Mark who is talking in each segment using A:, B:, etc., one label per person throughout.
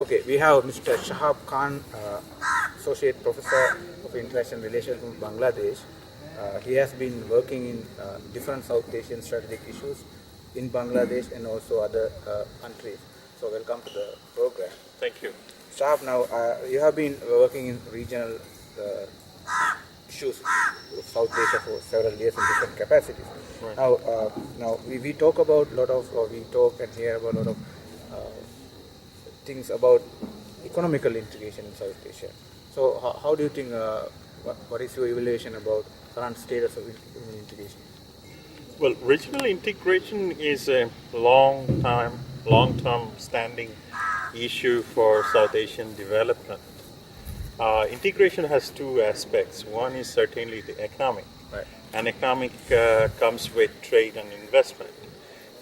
A: Okay, we have Mr. Shahab Khan, Associate Professor of International Relations from Bangladesh. He has been working in different South Asian strategic issues in Bangladesh and also other countries. So welcome to the program.
B: Thank you.
A: Shahab, now you have been working in regional issues of South Asia for several years in different capacities.
B: Right.
A: Now we talk about a lot of, we talk and hear about a lot of things about economical integration in South Asia. So how do you think, what is your evaluation about current status of integration?
B: Well, regional integration is a long-term standing issue for South Asian development. Integration has two aspects. One is certainly the economic.
A: Right.
B: And economic comes with trade and investment.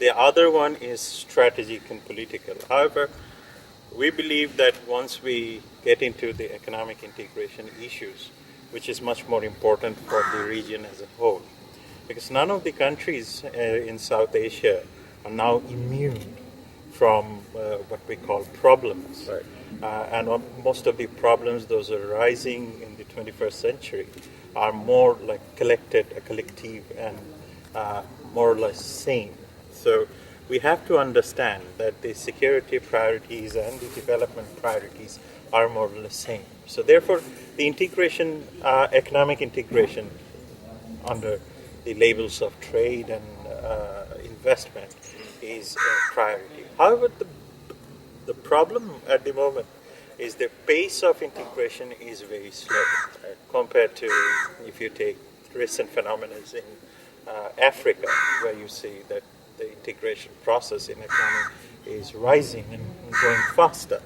B: The other one is strategic and political. However, we believe that once we get into the economic integration issues, which is much more important for the region as a whole, because none of the countries in South Asia are now immune from what we call problems.
A: Right.
B: And most of the problems, those are arising in the 21st century, are more like collective and more or less same. So we have to understand that the security priorities and the development priorities are more or less same. So therefore, the integration, economic integration under the labels of trade and investment is a priority. However, the problem at the moment is the pace of integration is very slow compared to if you take recent phenomena in Africa, where you see that the integration process in economy is rising and going faster.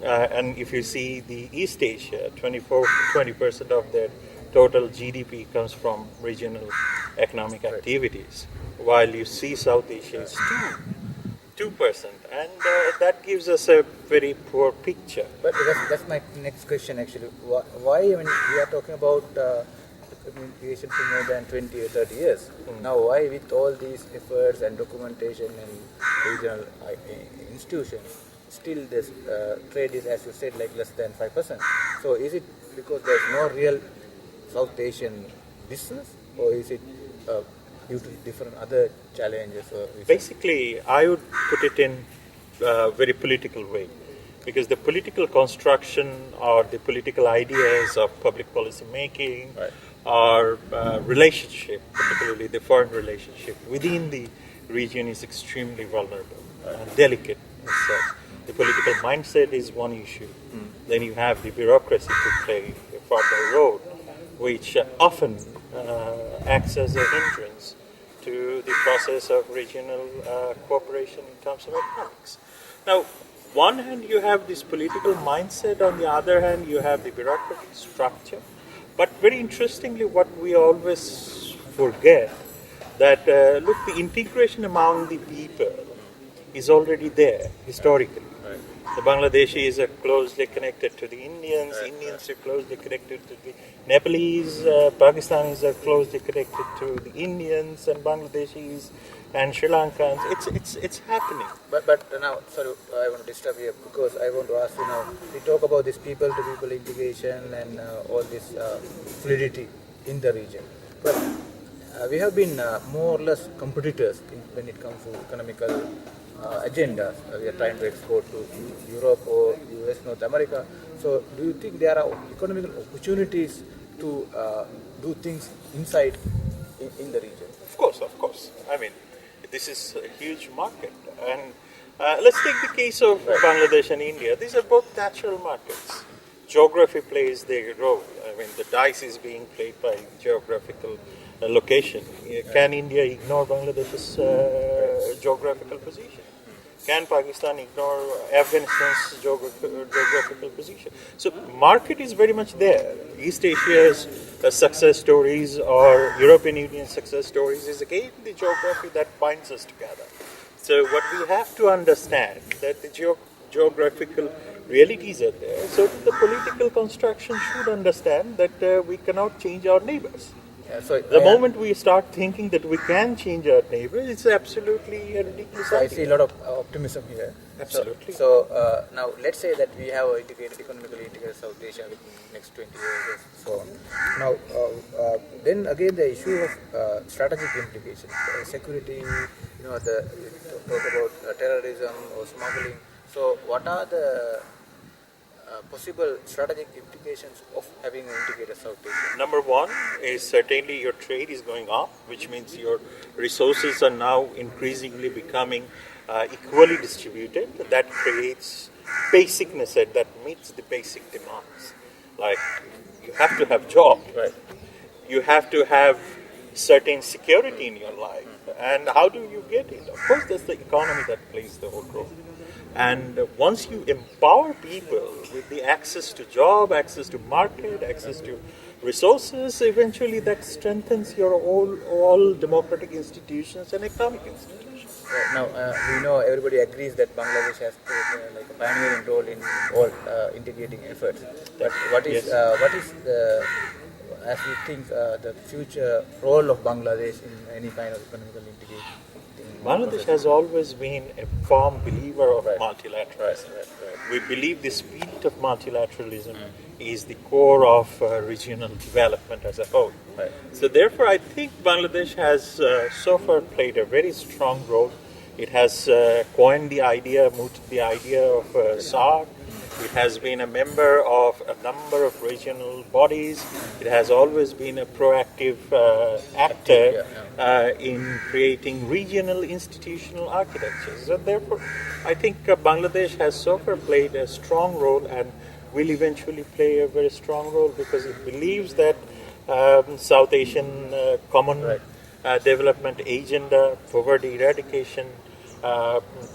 B: And if you see the East Asia, 20% of their total GDP comes from regional economic activities, while you see South Asia is 2%, and that gives us a very poor picture.
A: But that's my next question actually. Why, I mean, we are talking about integration for more than 20 or 30 years. Now, why with all these efforts and documentation and regional institutions, still this trade is, as you said, like less than 5%. So is it because there's no real South Asian business, or is it due to different other challenges?
B: Basically, I would put it in a very political way, because the political construction or the political ideas of public policy making,
A: right,
B: or relationship, particularly the foreign relationship within the region, is extremely vulnerable and delicate. The political mindset is one issue. Then you have the bureaucracy to play a further role, which often acts as a hindrance to the process of regional cooperation in terms of economics. Now, one hand you have this political mindset, on the other hand you have the bureaucratic structure. But very interestingly, what we always forget, that look, the integration among the people is already there historically.
A: Right.
B: The Bangladeshis are closely connected to the Indians, Indians are closely connected to the Nepalese, Pakistanis are closely connected to the Indians and Bangladeshis and Sri Lankans. It's happening.
A: But now, sorry, I want to disturb here because I want to ask you now. We talk about this people-to-people integration and all this fluidity in the region. But we have been more or less competitors when it comes to economical agendas. We are trying to export to Europe or US, North America. So, do you think there are economical opportunities to do things inside in the region?
B: Of course. I mean, this is a huge market. And let's take the case of Bangladesh and India. These are both natural markets. Geography plays their role. I mean, the dice is being played by geographical location. Can India ignore Bangladesh's geographical position? Can Pakistan ignore Afghanistan's geographical position? So market is very much there. East Asia's success stories or European Union success stories is again the geography that binds us together. So what we have to understand that the geographical realities are there. So the political construction should understand that we cannot change our neighbors.
A: So
B: The moment we start thinking that we can change our neighbors, it's absolutely a ridiculous
A: So I
B: idea.
A: see a lot of optimism here.
B: Absolutely.
A: So, now let's say that we have economically integrated South Asia within next 20 years or so on. Now, then again the issue of strategic implications, security, talk about terrorism or smuggling. So what are the possible strategic implications of having an integrated South Asia?
B: Number one is certainly your trade is going up, which means your resources are now increasingly becoming equally distributed. That creates basic necessity, that meets the basic demands. Like you have to have job,
A: Right.
B: you have to have certain security in your life. And how do you get it? Of course, that's the economy that plays the whole role. And once you empower people with the access to job, access to market, access to resources, eventually that strengthens your all democratic institutions and economic institutions.
A: Now, we know everybody agrees that Bangladesh has played like a pioneering role in all integrating efforts. But what is the, as you think, the future role of Bangladesh in any kind of economical integration?
B: Bangladesh has always been a firm believer of multilateralism.
A: Right.
B: We believe the spirit of multilateralism is the core of regional development as a whole.
A: Right.
B: So therefore, I think Bangladesh has so far played a very strong role. It has coined the idea, mooted the idea of SAARC. It has been a member of a number of regional bodies. It has always been a proactive actor in creating regional institutional architectures. And therefore, I think Bangladesh has so far played a strong role and will eventually play a very strong role because it believes that South Asian Common Development Agenda, poverty eradication,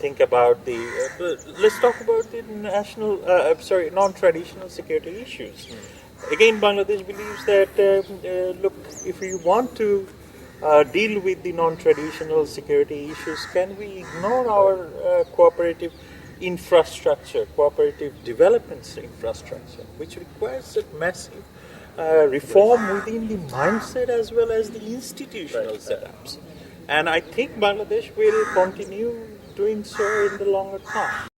B: think about the let's talk about the non-traditional security issues. Again, Bangladesh believes that look, if we want to deal with the non-traditional security issues, can we ignore our cooperative infrastructure, cooperative development infrastructure, which requires a massive reform within the mindset as well as the institutional setups. And I think Bangladesh will continue doing so in the longer term.